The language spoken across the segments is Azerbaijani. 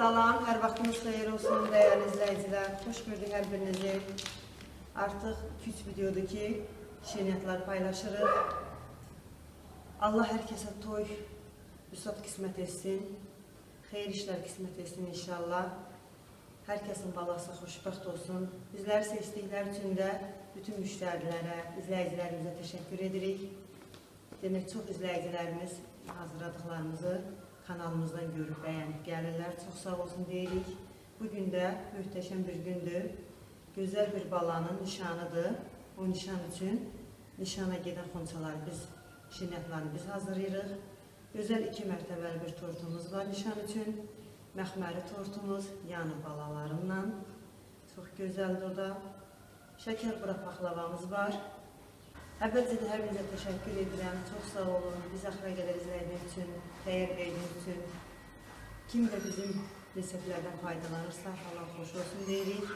Salam, hər vaxtınız xeyir olsun, dəyərli izləyicilər. Xoş gördük hər birinizi. Artıq 2-3 videodur ki, şirniyyatları paylaşırıq. Allah hər kəsə toy, vüsat qismət etsin, xeyir işlər qismət etsin inşallah. Hər kəsin balası xoşbəxt olsun. Bizləri seçdikləri üçün də bütün müştərilərə, izləyicilərimizə təşəkkür edirik. Demək, çox izləyicilərimiz hazırladıqlarımızı kanalımızdan görüb, bəyənib gəlirlər. Çox sağ olsun deyirik. Bugün də möhtəşəm bir gündür. Gözəl bir balanın nişanıdır. O nişan üçün nişana gedən xonçaları biz, şirniyyatlarını biz hazırlayırıq. Gözəl 2 mərtəbəli bir tortumuz var nişan üçün. Məxməri tortumuz, yanı balalarımla. Çox gözəldir o da. Şəkər bura paxlavamız var. Əvvəlcə də hər birinizə təşəkkür edirəm. Çox sağ olun. Biz axıra qədər izlədiyiniz üçün, dəyər verdiyiniz üçün. Kim də bizim reseptlərdən faydalanırsa, Allah xoş olsun deyirik.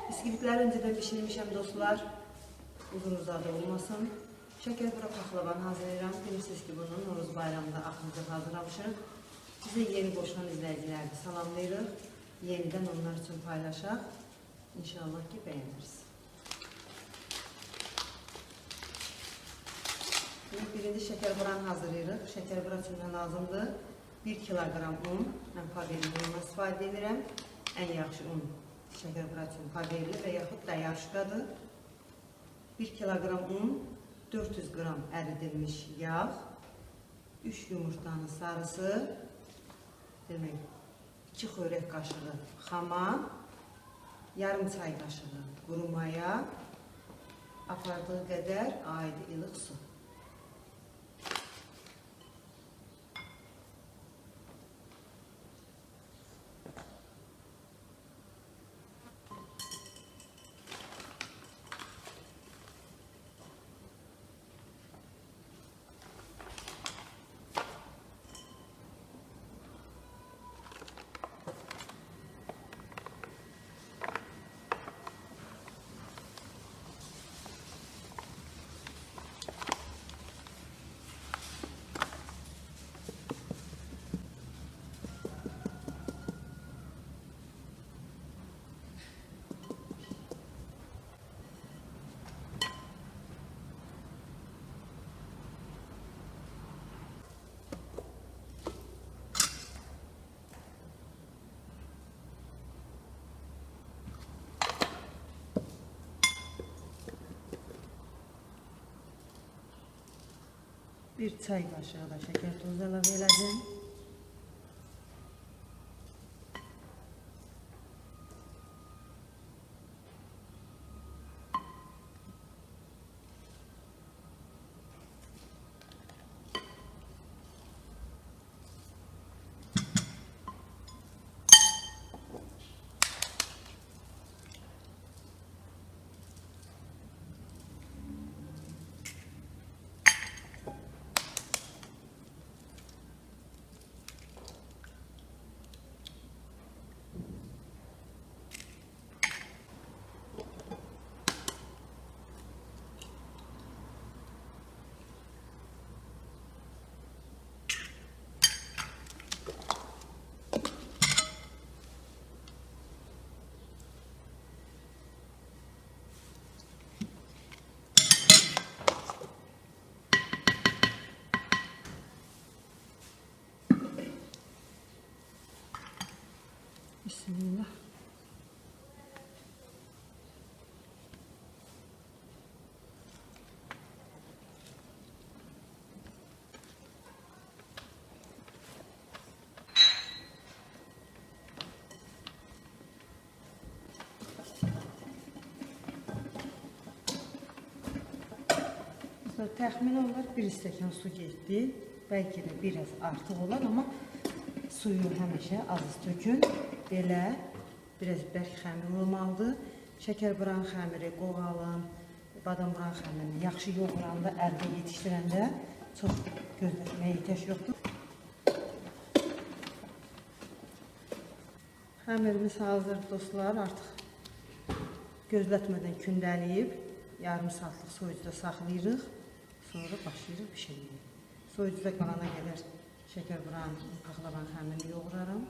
Biskvitləri öncədən bişirmişəm dostlar. Uzun-uzadı olmasın. Şəkər bura paxlavanı hazırlayıram. Bilirsiniz ki, bunu Noruz bayramında axırıncı hazırlamışıq. Bizə yeni qoşulan izləyiciləri salamlayırıq. Yenidən onlar üçün paylaşaq. İnşallah ki, bəyəniriz. Birinci şəkər buranı hazırlayırıq. Şəkər bura üçün lazımdır. 1 kiloqram un. Mən paverli undan istifadə edirəm. Ən yaxşı un şəkər bura üçün paverli və yaxud da yarışqadır. 1 kiloqram un, 400 qram əridilmiş yağ, 3 yumurtanın sarısı, demək 2 xörək qaşığı xama, yarım çay qaşığı quru maya, apardığı qədər adi ilıq su. Bir çay qaşığı da şəkər tozu əlavə elədim. Bismillah. Təxmin olaraq 1 stəkan su getdi. Bəlkə də biraz artıq olar, amma suyu həmişə az tökün. Belə, biraz bərk xəmir olmalıdır. Şəkər buranın xəmiri, qoğalın, badam buranın xəmirini yaxşı yoğuranda, əldə yetişdirəndə çox gözlətməyə ehtiyac yoxdur. Xəmirimiz hazır dostlar, artıq gözlətmədən kündəliyib, yarım saatlıq soyucuda saxlayırıq, sonra başlayırıq pişirməyə. Soyucuda qalana qədər şəkər buranın, paxlavan xəmirini yoğuraram.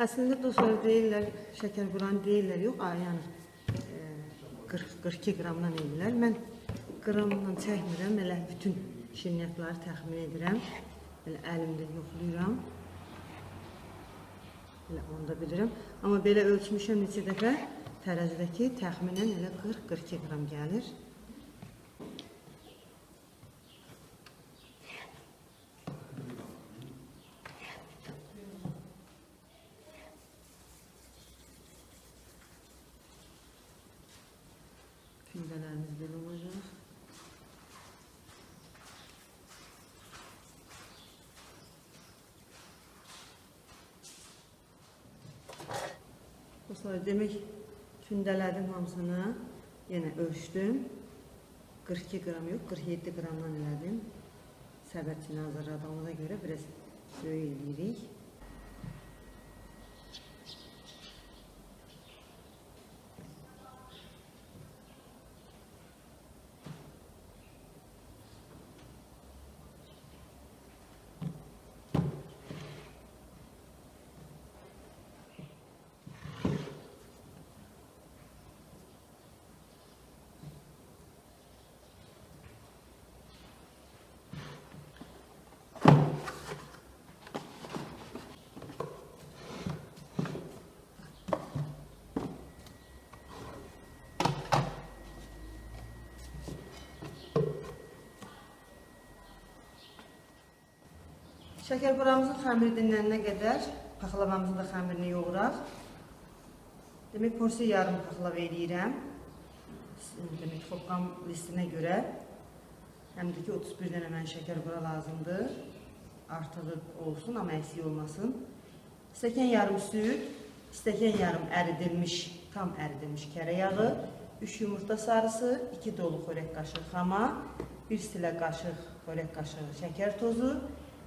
Əslində dostlar deyirlər, şəkər buranı deyirlər, yox, yəni 40-42 qramdan edirlər. Mən qramla çəkmirəm, elə bütün şirniyyatları təxmin edirəm. Elə əlimdə yoxlayıram. Elə onu da bilirəm. Amma belə ölçmüşəm neçə dəfə tərəzidəki təxminən elə 40-42 qram gəlir. Gündələrimiz belə olacaq. Dostlar, demək kündələdim hamısını, yenə ölçdüm. 42 qram yox, 47 qramdan elədim. Səbətini hazırladığımıza görə biraz böyük eləyirik. Şəkər buramızın xəmiri dinlənənə qədər paxlavamızın da xəmirini yoğuraq. Demək, porsiya yarım paxlava eləyirəm. Demək, xopqam listinə görə. Həm də ki, 31 dənə mən şəkər bura lazımdır. Artığı olsun, amma əksik olmasın. Stəkan yarım süd, stəkan yarım əridilmiş, tam əridilmiş kərə yağı, 3 yumurta sarısı, 2 dolu xörək qaşığı xama, 1 stilə qaşıq xörək qaşığı şəkər tozu,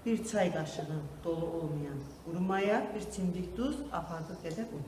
1 çay qaşığı dolu olmayan quru maya, 1 çimdik duz, apardıq qədər un.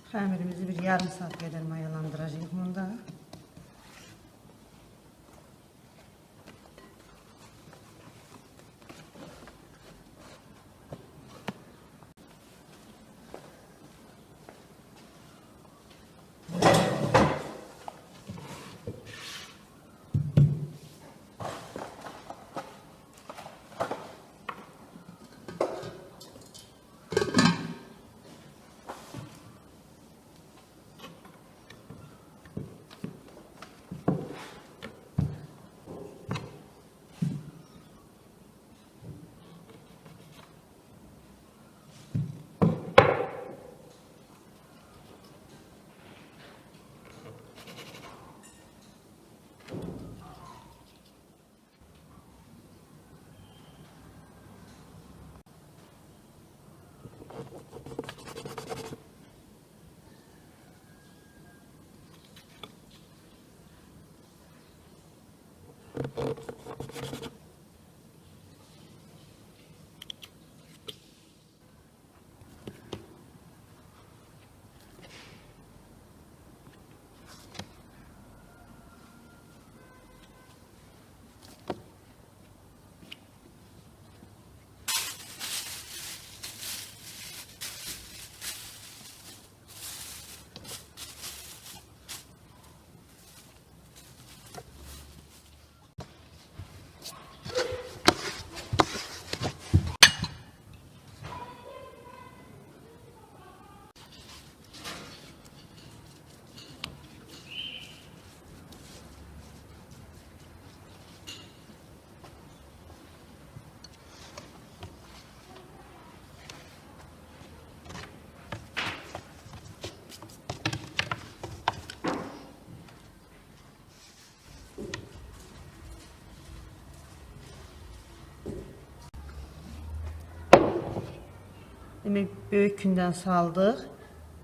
Xəmirimizi bir yarım saat qədər mayalandıracağıq bunda. Demək, böyük kündən saldıq,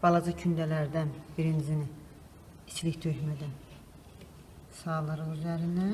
balaca kündələrdən birincisini içlik tökmədən salırıq üzərinə.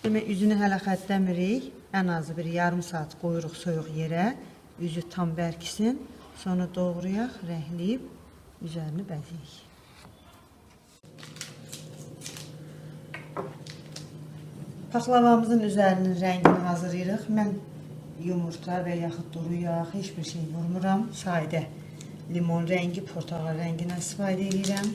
Demək, üzünü hələ xəttləmirik. Ən azı bir yarım saat qoyuruq soyuq yerə. Üzü tam bərkisin. Sonra doğrayaq, rəhləyib, üzərini bəzəyik. Paxlavamızın üzərinin rəngini hazırlayırıq. Mən yumurta və yaxud duru yağ, heç bir şey vurmuram. Sadə limon rəngi, portağal rəngindən istifadə edirəm.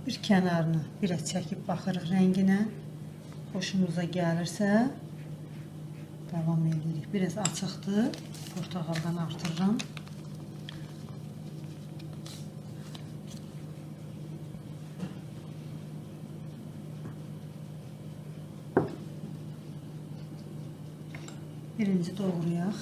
Bir kənarını biraz çəkib baxırıq rənginə. Xoşumuza gəlirsə davam edirik. Biraz açıqdır. Portağaldan artırıram. Birinci doğrayaq.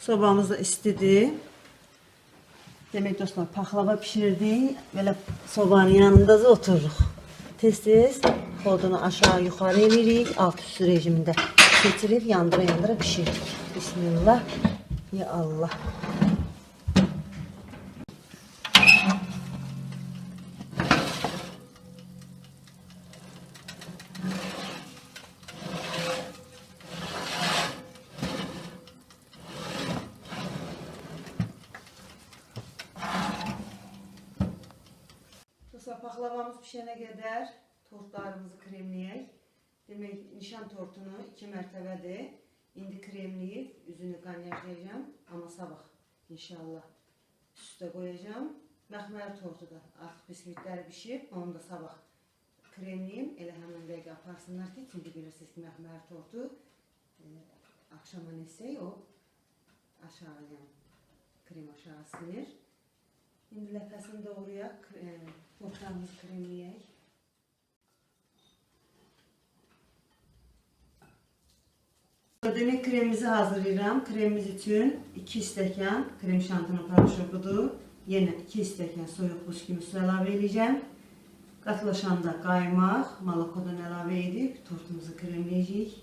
Sobamız da istidir. Demek dostlar, paxlava pişirdik. Böyle sobanın yanında da otururuq. Tez-tez xodunu aşağı yuxarı edirik. Alt üst rejimində keçirib yandıra-yandıra pişirdik. Bismillah. Ya Allah. Paxlavamız pişene qədər tortlarımızı kremləyək. Demək, nişan tortunu 2 mərtəbədir. İndi kremləyib, üzünü qanyajlayacağım. Amma sabah inşallah üstə qoyacağım. Məxməri tortu da artıq biskvitləri pişib. Onu da sabah kremləyim. Elə həmin dəqiqə aparsınlar ki, çünki bilirsiniz ki, məxməri tortu axşama nesək o aşağı, yəni krem aşağı sinir. İndi ləpəsini doğrayaq, tortlarımızı kremləyək. Demək, kremimizi hazırlayıram. Kremimiz üçün 2 stəkan krem şantının poрошokudur. Yenə 2 stəkan soyuq buz kimi su əlavə edəcəm. Qatılaşanda qaymaq, malakodan əlavə edib tortumuzu kremləyəcəyik.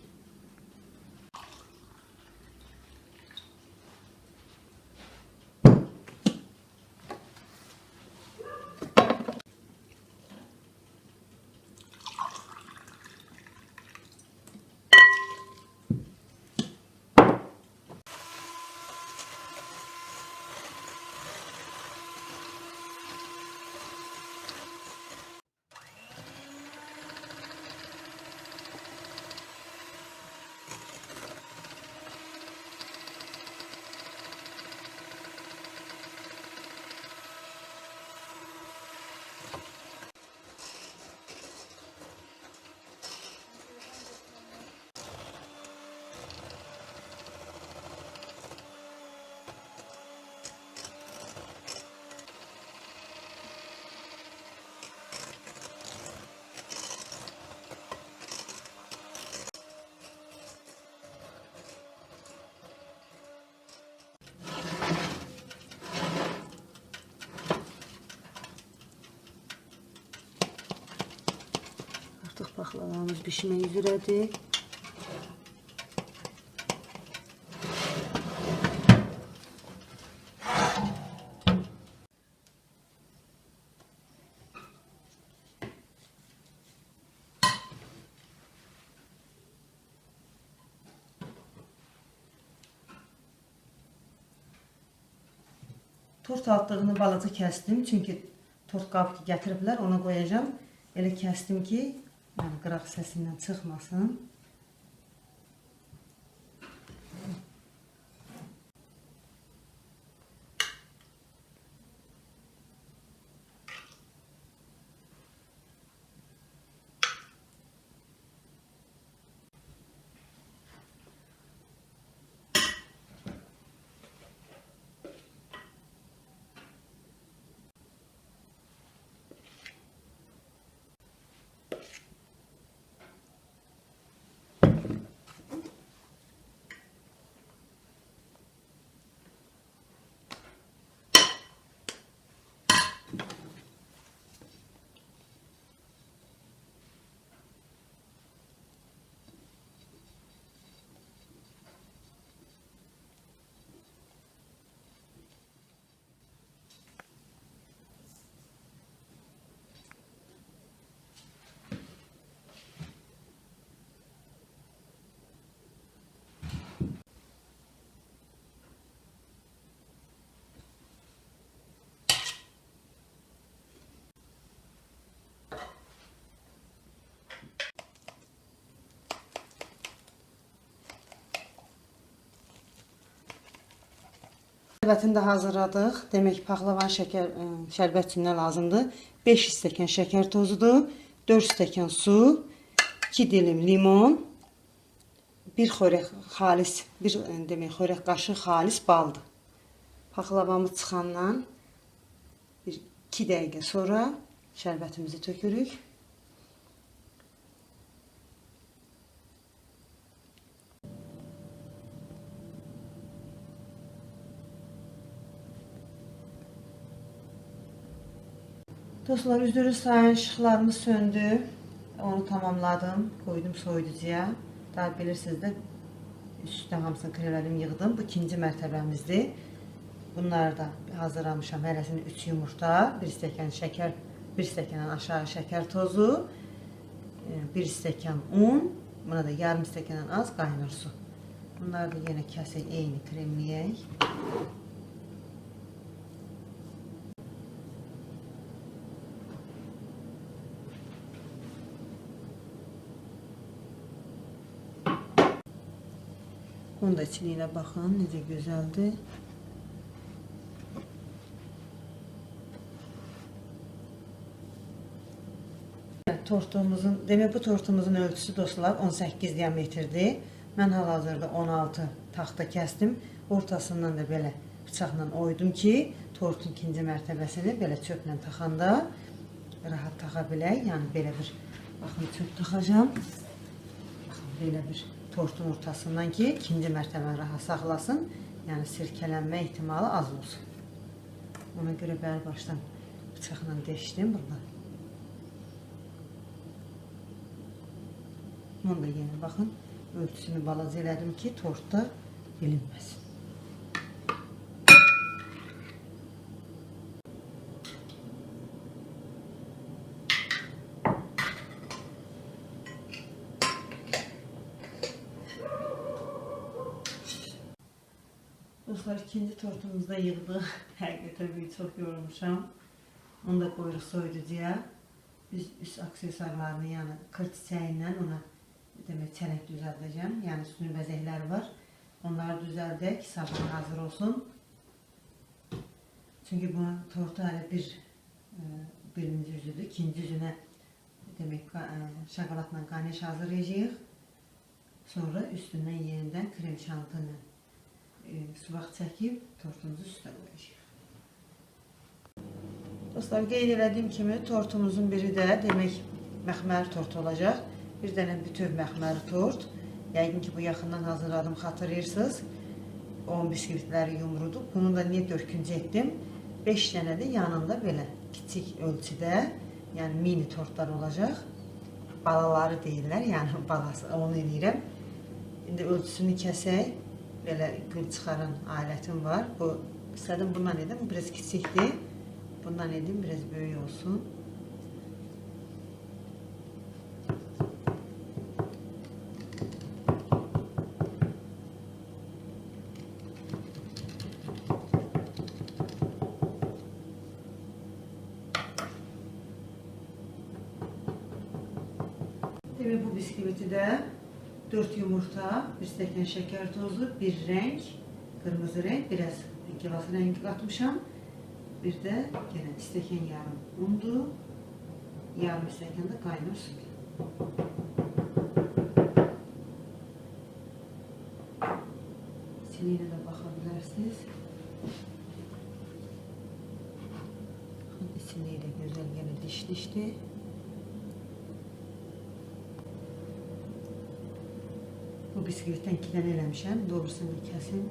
Artıq paxlavamız pişmək üzrədir. Tort altlığını balaca kəsdim. Çünki tort qabı ki gətiriblər, ona qoyacağım. Elə kəsdim ki, yəni qıraq səsindən çıxmasın. Şərbətini də hazırladıq. Demək, paxlavan şərbət üçün nə lazımdır? 5 stəkan şəkər tozudur, 4 stəkan su, 2 dilim limon, 1 xörək xalis, demək, xörək qaşığı xalis baldır. Paxlavamız çıxandan 2 dəqiqə sonra şərbətimizi tökürük. Dostlar, üzürü sayın işıqlarımız söndü. Onu tamamladım. Koydum soyuducuya. Daha bilirsiniz də üstüne hamısını kremlədim, yığdım. Bu ikinci mərtəbəmizdir. Bunları da hazırlamışam. Hərəsini 3 yumurta, 1 stəkan şəkər, 1 stəkandan aşağı şəkər tozu, 1 stəkan un, buna da yarım stəkandan az qaynır su. Bunları da yenə kəsik eyni kremləyək. Onun da içiliğine baxın, necə gözəldir. Tortumuzun, demək bu tortumuzun ölçüsü dostlar 18 diametrdir. Mən hal-hazırda 16 taxta kəsdim. Ortasından da belə bıçaqla oydum ki, tortun ikinci mərtəbəsini belə çöplə taxanda rahat taxa bilək. Yəni belə bir, baxın, çöp taxacam. Baxın, belə bir tortun ortasından ki, ikinci mərtəbəni rahat saxlasın. Yəni sirkələnmə ehtimalı az olsun. Ona görə bəri başdan bıçaqla deşdim burada. Onu da yenə baxın, ölçüsünü balaca elədim ki, tortda bilinməsin. Dostlar, ikinci tortumuzu da yığdıq. Həqiqətən çox yorulmuşam. Onu da qoyuruq soyuducuya. Biz üst aksesuarlarını, yəni kır çiçəyindən ona demək çələng düzəldəcəm. Yəni üstünün bəzəkləri var. Onları düzəldək, sabah hazır olsun. Çünki bu tortu hələ birinci üzüdür. İkinci üzünə demək şokoladla qarniş hazırlayacağıq. Sonra üstündən yenidən krem şantını suvaq çəkib tortumuzu üstə qoyacağıq. Dostlar, qeyd elədiyim kimi tortumuzun biri də demək məxməri tort olacaq. Bir dənə bütöv məxməri tort. Yəqin ki, bu yaxından hazırladım, xatırlayırsınız. 10 biskvitləri yumruduq. Bunu da niyə dörküncü etdim? 5 dənə də yanında belə kiçik ölçüdə, yəni mini tortlar olacaq. Balaları deyirlər, yəni balası, onu eləyirəm. İndi ölçüsünü kəsək. Belə gül çıxaran alətim var. Bu, istədim bundan edim, bu biraz kiçikdir. Bundan edim, biraz böyük olsun. Demek bu bisküviti de 4 yumurta, 1 stəkan şeker tozu, 1 renk, kırmızı renk, biraz gilas rengi katmışam. Bir de gene stəkan yarım undu, yarım stəkan da kaynar su. Siliyle de bakabilirsiniz. İçinde güzel gene dişti. Bu bisküvitten 2 tane eləmişəm. Doğrusunu kesin.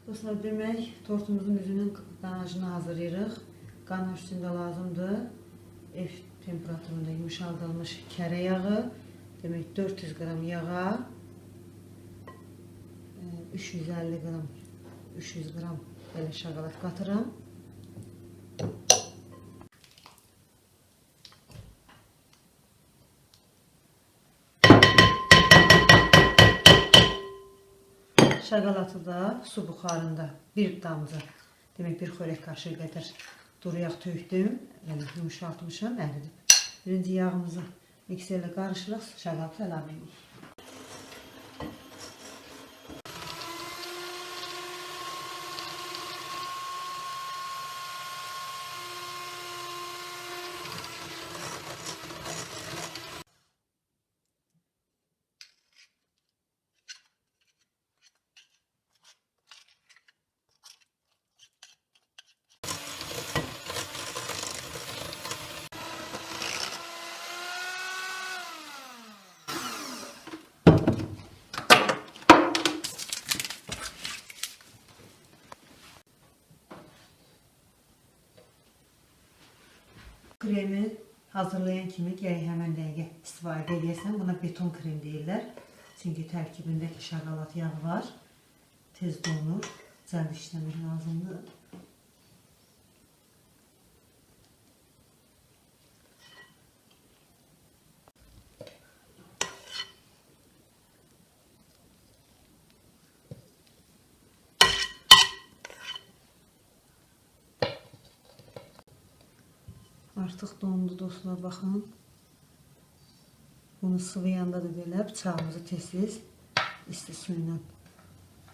Dostlar, demək tortumuzun üzünün qanajını hazırlayırıq. Qanaj üstündə lazımdır. Ev temperaturunda yumuşaldılmış kərə yağı. Demək 400 qram yağa 350 qram 300 qram belə şokolad qatıram. Şokolatı da su buxarında bir damcı, demek bir xörək kaşığı qədər duru yağ tökdüm, yəni yumuşaltmışam, əridib. Birinci yağımızı mikserlə qarışırıq, şokolatı əlavə edirik. Kremi hazırlayan kimi gərək həmən dəqiqə istifadə edəsən. Buna beton krem deyirlər. Çünki tərkibindəki şokolad yağı var. Tez donur. Cəld işləmək lazımdır. Artıq dondu dostlar, baxın. Bunu sıvıyanda da belə bıçağımızı tez-tez isti suyla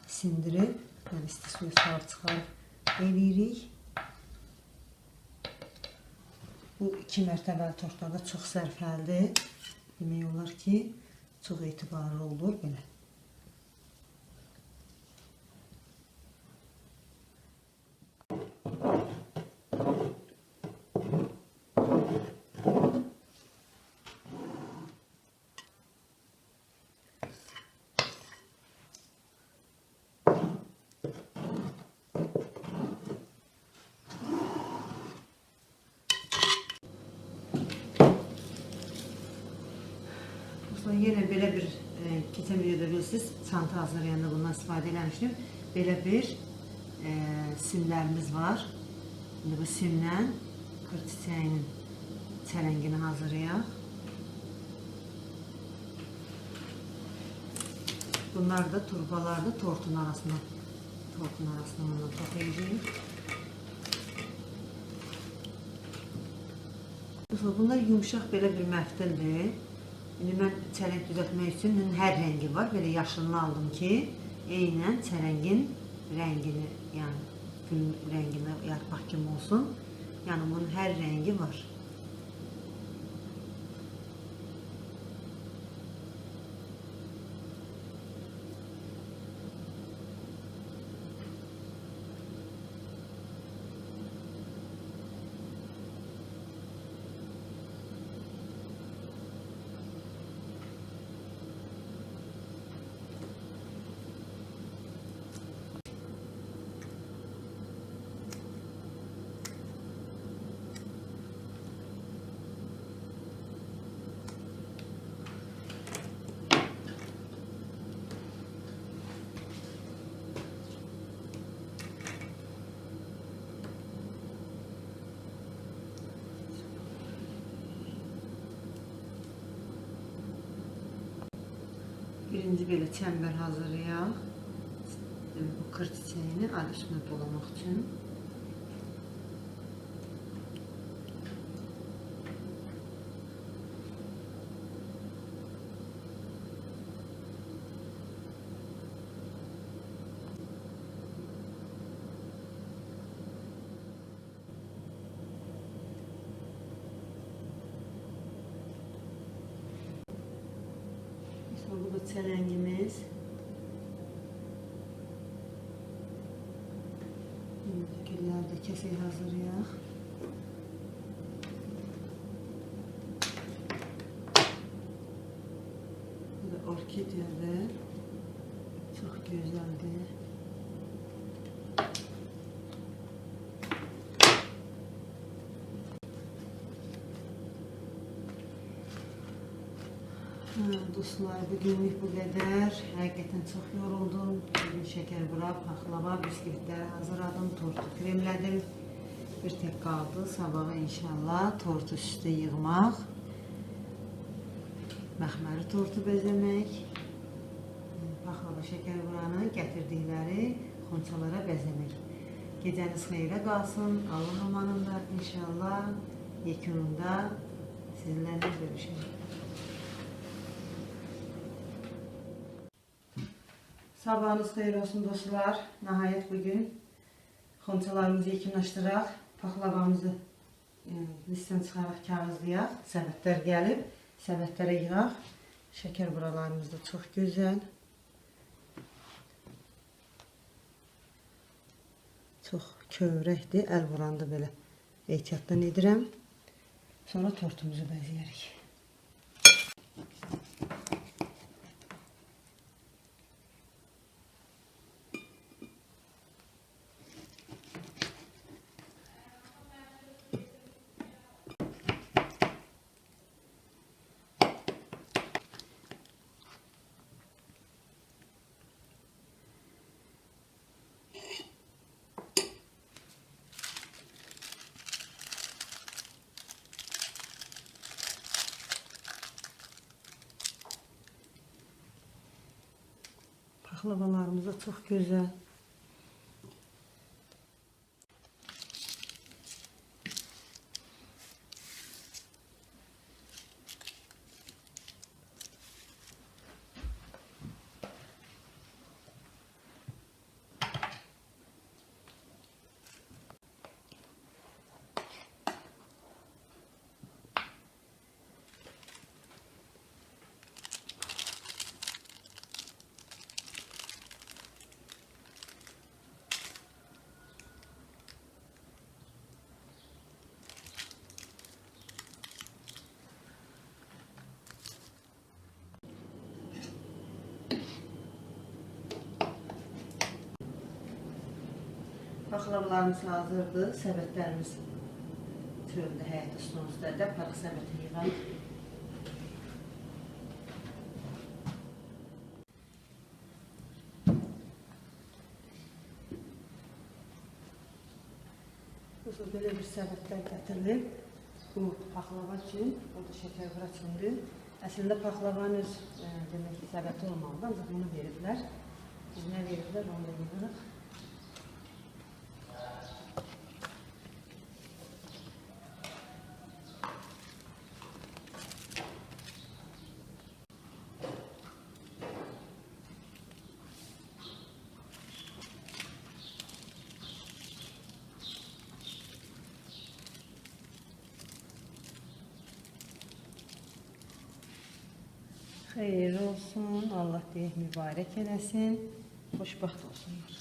sindirib, yəni isti suyu salıb çıxarıb eləyirik. Bu 2 mərtəbəli tortlarda çox sərfəlidir. Demək olar ki, çox etibarlı olur belə. Yine belə bir keçən videoda bilirsiniz, çanta hazırlayanda bundan istifadə eləmişdim. Belə bir simlərimiz var. Şimdi bu simlə kır çiçəyinin çələngini hazırlayaq. Bunlar da turbalarda tortun arasına bundan toxuyacağıq. Bunlar yumuşaq belə bir məftildir. Şimdi mən çələng düzəltmək üçün hər rəngi var. Belə yaşılını aldım ki, eynən çələngin rəngini, yəni gül rəngini yarpaq kimi olsun. Yəni bunun hər rəngi var. birinci belə çəmbər hazırlayaq. Bu kır çiçeğini üstünə dolamaq üçün. Bu da çələngimiz. Gülləri də kəsək hazırlayaq. Bu da orkidiyadır. Çox gözəldir. Dostlar, bugünlük bu qədər. Həqiqətən çox yoruldum. Bugün şəkər bura, paxlava, biskvitləri hazırladım, tortu kremlədim. Bir tek qaldı. Sabaha inşallah tortu üstə yığmaq. Məxməri tortu bəzəmək. Paxlava, şəkər buranı gətirdikləri xonçalara bəzəmək. Gecəniz xeyrə qalsın. Allah amanında inşallah yekununda sizinlərlə görüşürük. Sabahınız xeyir olsun dostlar. Nəhayət bugün xonçalarımızı yekunlaşdıraq. Paxlavamızı listdən çıxaraq kağızlayaq. Səbətlər gəlib. Səbətlərə yığaq. Şəkər buralarımız da çox gözəl. Çox kövrəkdir. Əl vuranda belə ehtiyatdan edirəm. Sonra tortumuzu bəzəyərik. Paxlavalarımız da çox gözəl. Paxlavalarımız hazırdır. Səbətlərimiz çöldə, həyət üstümüzdə də parıq səbəti yığaq. Belə bir səbətlər gətirilib. Bu paxlava üçün, o da şəkər bura üçündür. Əslində paxlavanın öz demək ki, səbəti olmalıdır, ancaq bunu veriblər. Biz nə veriblər, onu da yığırıq. Xeyir olsun, Allah deyək mübarək eləsin, xoşbaxt olsunlar.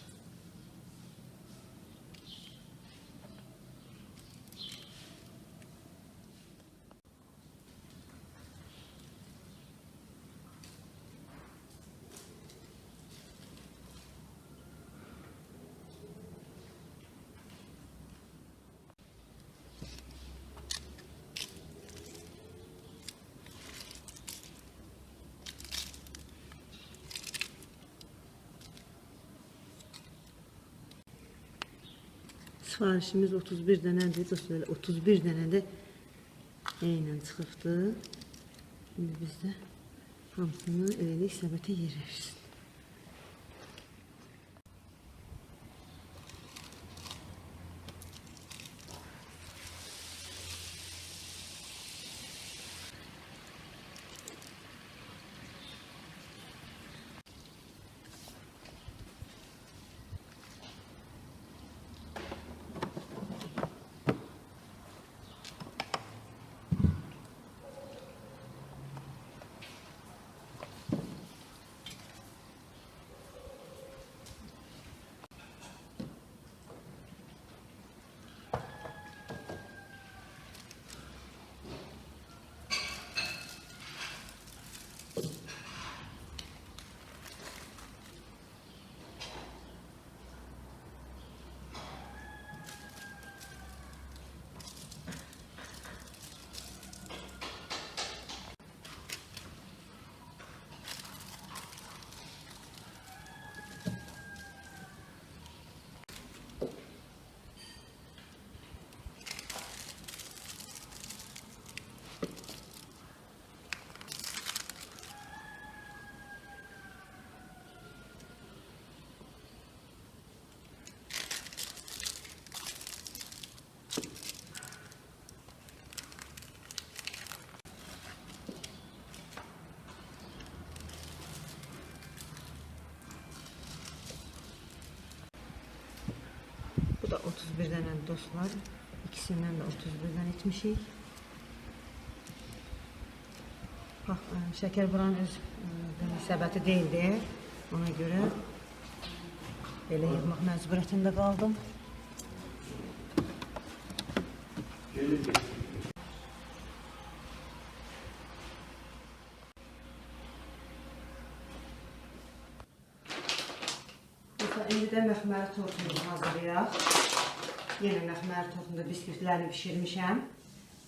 Sifarişimiz 31 dənədir. Dostlar, 31 dənə də eynən çıxıbdı. Şimdi biz də Hamısını eləlik səbətə yerərsin. Bu da 31 dənə dostlar. İkisindən də 31-dən etmişik. Şəkər buranın öz səbəti deyildi. Ona görə belə yığmaq məcburiyyətində qaldım. İndi də məxməri tortumuzu hazırlayaq. Yenə məxməri tortunda biskvitlərini bişirmişəm.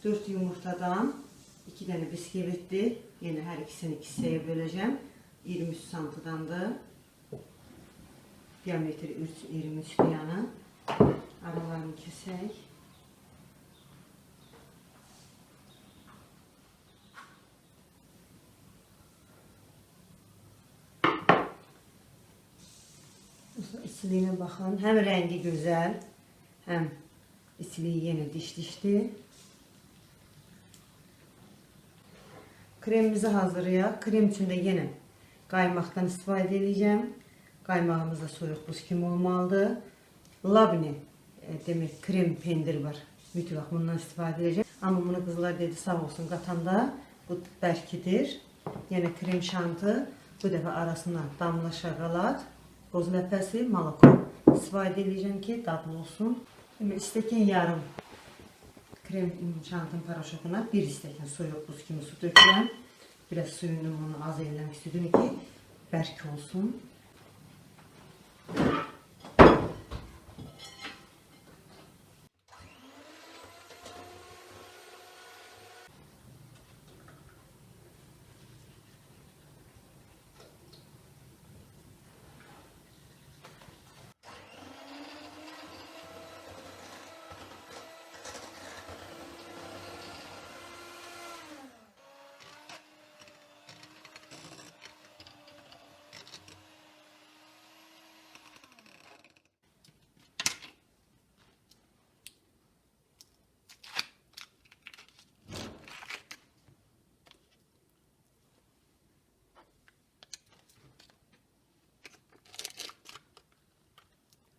4 yumurtadan 2 dənə biskvitdir. Yenə hər ikisini 2 hissəyə böləcəm. 23 santıdandır. Diametri 23 yanı. Aralarını kesək. İçiliyinə baxın. Həm rəngi gözəl, həm içiliyi yenə diş-dişdir. Kremimizi hazırlayaq. Krem üçün də yenə qaymaqdan istifadə edəcəm. Qaymağımız da soyuq buz kimi olmalıdır. Labne demək krem pendir var. Mütləq bundan istifadə edəcəm. Amma bunu qızlar dedi sağ olsun qatanda bu bərkidir. Yenə krem şantı. Bu dəfə arasına damla şokolad, qoz ləpəsi, malako istifadə edəcəm ki, dadlı olsun. Stəkan yarım krem şantın paraşokuna 1 stəkan soyuq buz kimi su dökürəm. Biraz suyunu onu az eləmək istedim ki, bərk olsun.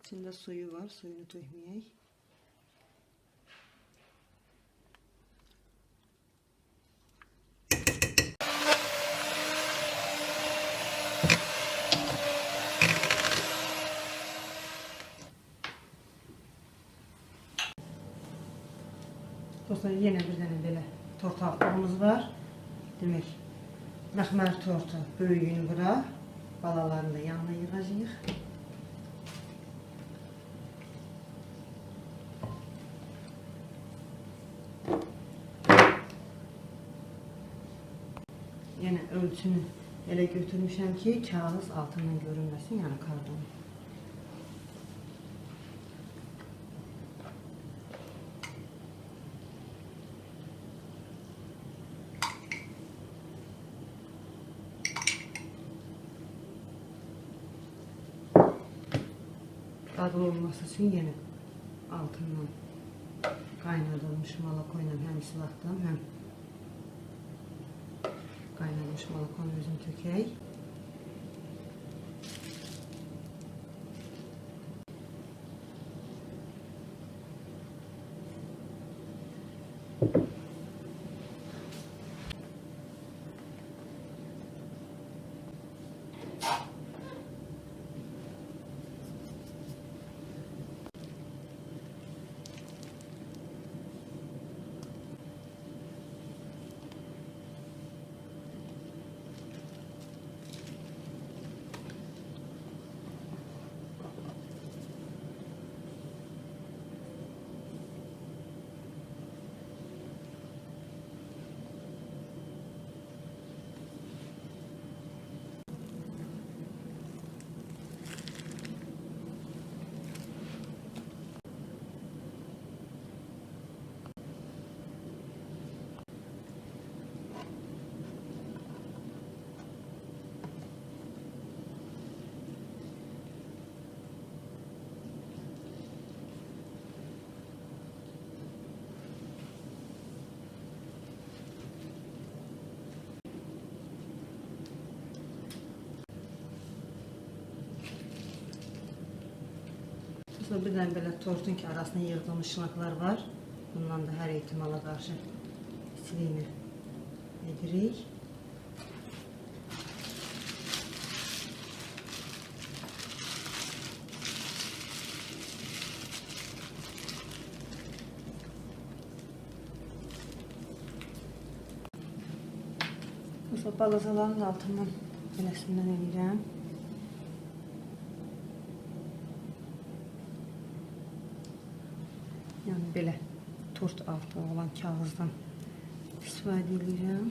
İçində suyu var, suyunu tökməyək. Dostlar, yenə bir dənə belə tort altlığımız var. Demək, məxməri tortu böyüyünü bura, balalarını da yanına yığacağıq. Yenə ölçünü elə götürmüşəm ki, kağız altından görünməsin, yəni kardon. Dadlı olması için yine altından kaynadılmış malakoyla hem silahdan hem kaynadılmış malakonu özüm tökək. Sonra birdən belə tortun ki arasına yığdığımız şınaqlar var. Bundan da hər ehtimala qarşı içliyini edirik. Sonra balazaların altından beləsindən edirəm. Yəni belə tort altı olan kağızdan istifadə edirəm.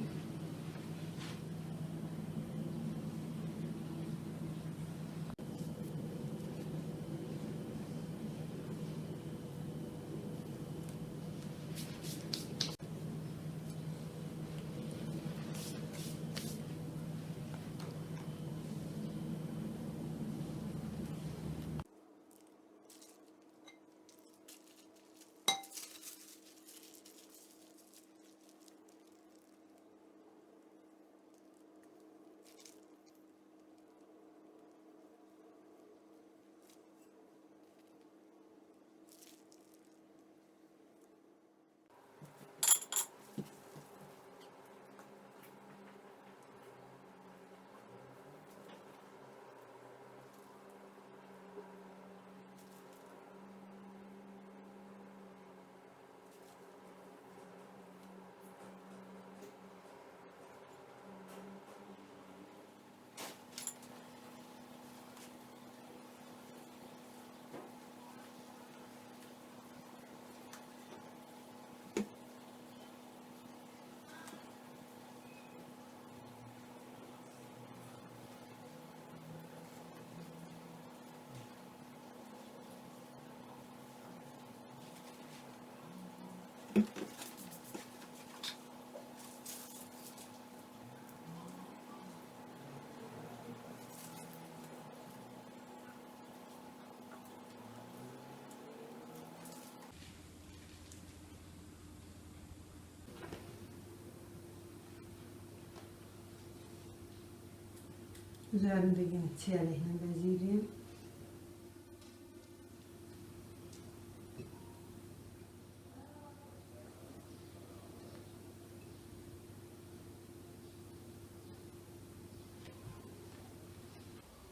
Üzerinde yine çiğerlikle bezeyirəm.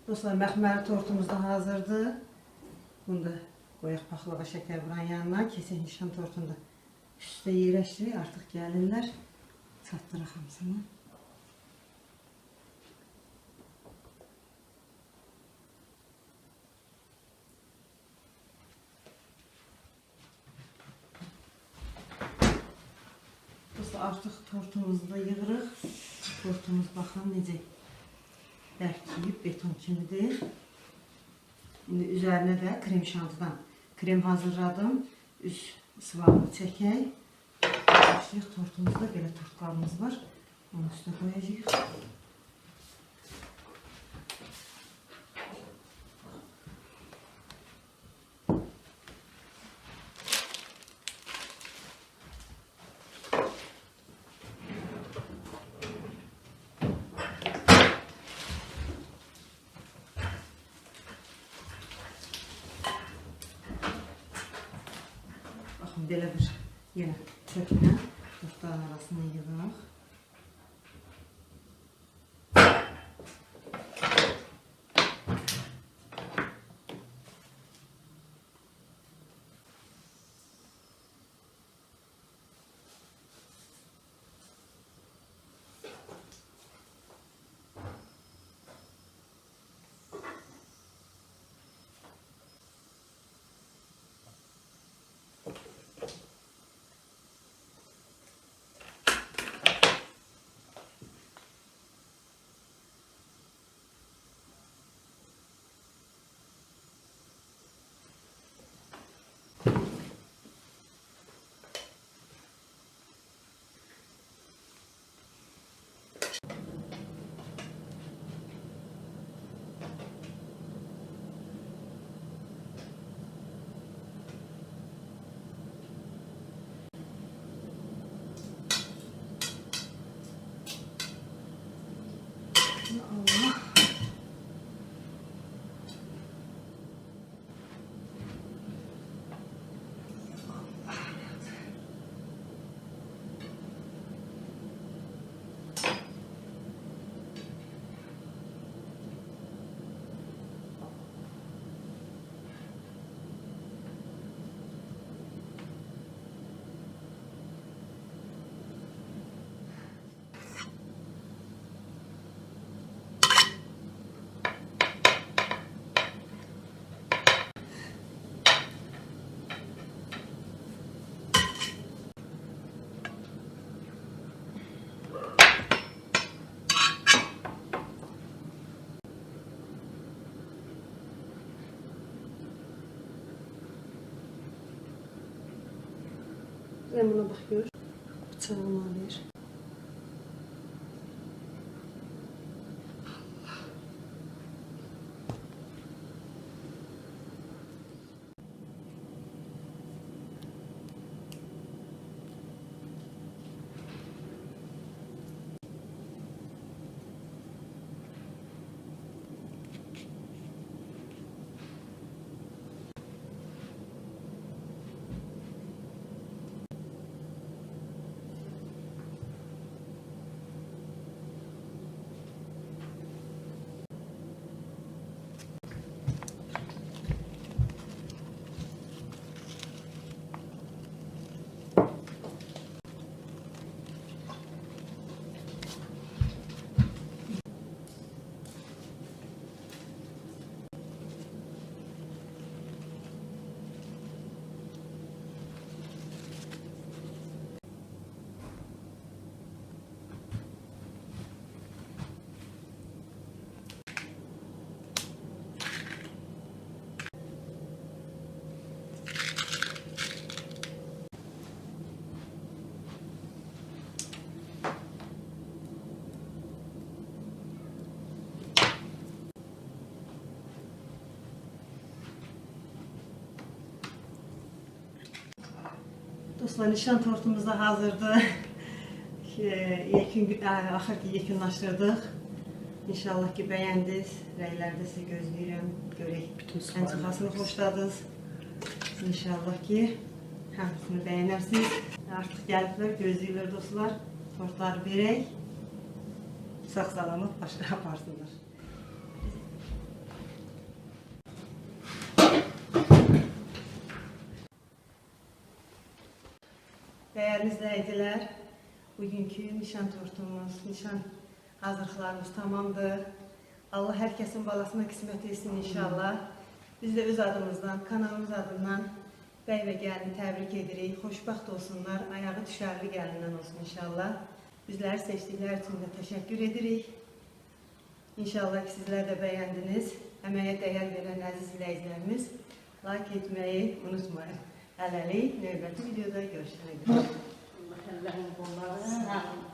Dostlar, məxməri tortumuz da hazırdır. Bunu da qoyaq paxlava şəkər vuran yanına. Kesək nişan tortunu da üstə yerləşdirək. Artıq gəlirlər. Çatdıraq hamısını. Artıq tortumuzu da yığırıq. Tortumuz baxın necə bərkiyib, beton kimidir. İndi üzərinə də krem şantıdan krem hazırladım. Üst sıvamını çəkək. Başlayıq tortumuzda belə tort qabımız var. Onun üstünə qoyacağıq. belə bir yenə çökmə tortların arasına yığaq. Allah. Ben buna bakıyorum. Bıçağımı alıyor. Dostlar, nişan tortumuz da hazırdır. Axır ki yekunlaşdırdıq. İnşallah ki bəyəndiniz. Rəylərdə sizi gözləyirəm. Görək, ən çıxasını xoşladınız. İnşallah ki hamısını bəyənərsiniz. Artıq gəliblər, gözləyirlər dostlar. Tortları verək. Sağ-salamat başqa aparsınlar. Değerli izleyiciler, bugünkü nişan tortumuz, nişan hazırlıklarımız tamamdır. Allah herkesin balasına kısmet etsin inşallah. Biz de öz adımızdan, kanalımız adından bəy və gəlini təbrik edirik. Xoşbaxt olsunlar, ayağı düşərli gəlindən olsun inşallah. Bizləri seçdikləri için de teşekkür edirik. İnşallah ki sizler de beğendiniz. Əməyə dəyər verən əziz izləyicilərimiz like etmeyi unutmayın. Hələlik, növbəti videoda görüşənə qədər. Allah'ın bunları sağ olun. Sağ olun.